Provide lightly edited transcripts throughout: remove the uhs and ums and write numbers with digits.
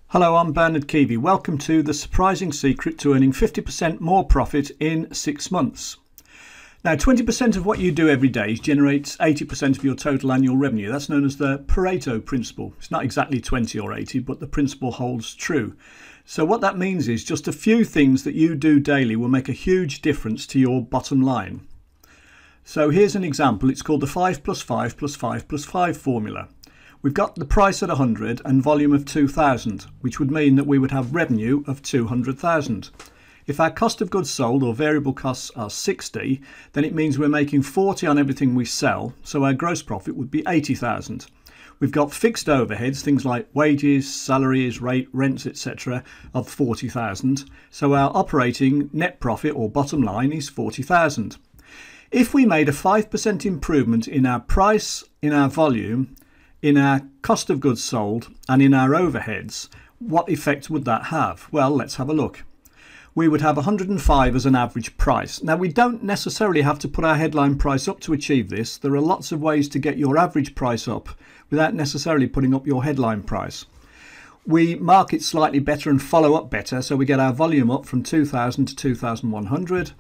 Hello, I'm Bernard Keavy. Welcome to The Surprising Secret to Earning 50% More Profit in 6 months. Now, 20% of what you do every day generates 80% of your total annual revenue. That's known as the Pareto principle. It's not exactly 20 or 80, but the principle holds true. So what that means is just a few things that you do daily will make a huge difference to your bottom line. So here's an example. It's called the 5 plus 5 plus 5 plus 5 formula. We've got the price at 100 and volume of 2,000, which would mean that we would have revenue of 200,000. If our cost of goods sold or variable costs are 60, then it means we're making 40 on everything we sell, so our gross profit would be 80,000. We've got fixed overheads, things like wages, salaries, rents, etc. of 40,000, so our operating net profit or bottom line is 40,000. If we made a 5% improvement in our price, in our volume, in our cost of goods sold and in our overheads, what effect would that have? Well, let's have a look. We would have 105 as an average price. Now, we don't necessarily have to put our headline price up to achieve this. There are lots of ways to get your average price up without necessarily putting up your headline price. We market slightly better and follow up better, so we get our volume up from 2,000 to 2,100.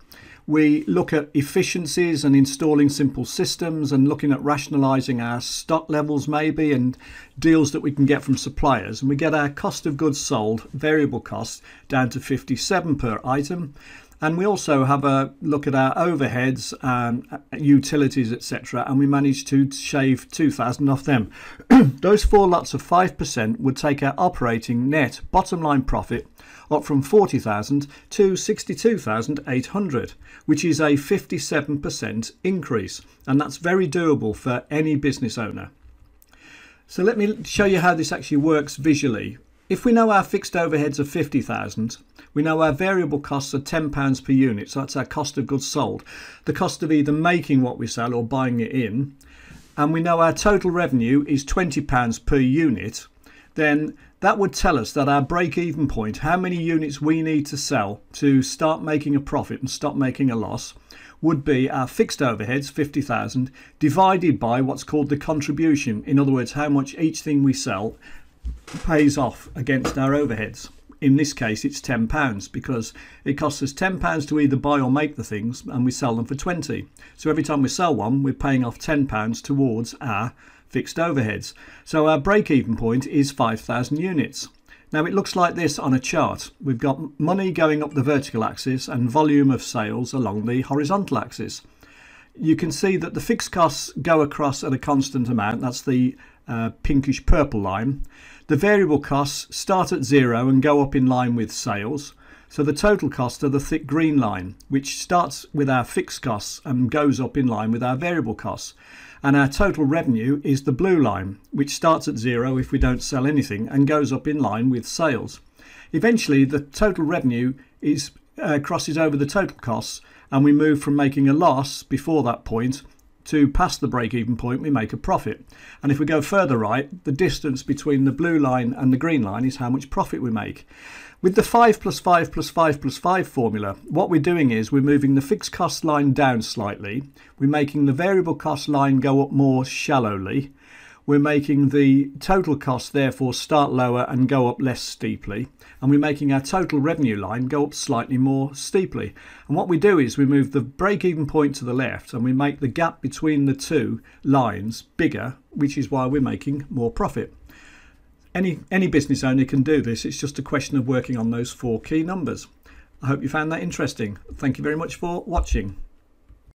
We look at efficiencies and installing simple systems and looking at rationalising our stock levels maybe and deals that we can get from suppliers. And we get our cost of goods sold, variable costs, down to 57 per item. And we also have a look at our overheads, utilities, etc. And we manage to shave 2,000 off them. Those four lots of 5% would take our operating net bottom line profit up from 40,000 to 62,800, which is a 57% increase. And that's very doable for any business owner. So let me show you how this actually works visually. If we know our fixed overheads are 50,000, we know our variable costs are £10 per unit, so that's our cost of goods sold, the cost of either making what we sell or buying it in, and we know our total revenue is £20 per unit, then that would tell us that our break-even point, how many units we need to sell to start making a profit and stop making a loss, would be our fixed overheads, 50,000, divided by what's called the contribution. In other words, how much each thing we sell pays off against our overheads. In this case, it's £10 because it costs us £10 to either buy or make the things, and we sell them for 20. So every time we sell one, we're paying off £10 towards our fixed overheads. So our break-even point is 5,000 units. Now it looks like this on a chart. We've got money going up the vertical axis and volume of sales along the horizontal axis. You can see that the fixed costs go across at a constant amount. That's the pinkish purple line. The variable costs start at 0 and go up in line with sales. So the total costs are the thick green line, which starts with our fixed costs and goes up in line with our variable costs. And our total revenue is the blue line, which starts at 0 if we don't sell anything and goes up in line with sales. Eventually, the total revenue crosses over the total costs, and we move from making a loss before that point to past the break-even point, we make a profit. And if we go further right, the distance between the blue line and the green line is how much profit we make. With the 5 plus 5 plus 5 plus 5 formula, what we're doing is we're moving the fixed cost line down slightly. We're making the variable cost line go up more shallowly. We're making the total cost therefore start lower and go up less steeply. And we're making our total revenue line go up slightly more steeply. And what we do is we move the break-even point to the left and we make the gap between the two lines bigger, which is why we're making more profit. Any business owner can do this. It's just a question of working on those 4 key numbers. I hope you found that interesting. Thank you very much for watching.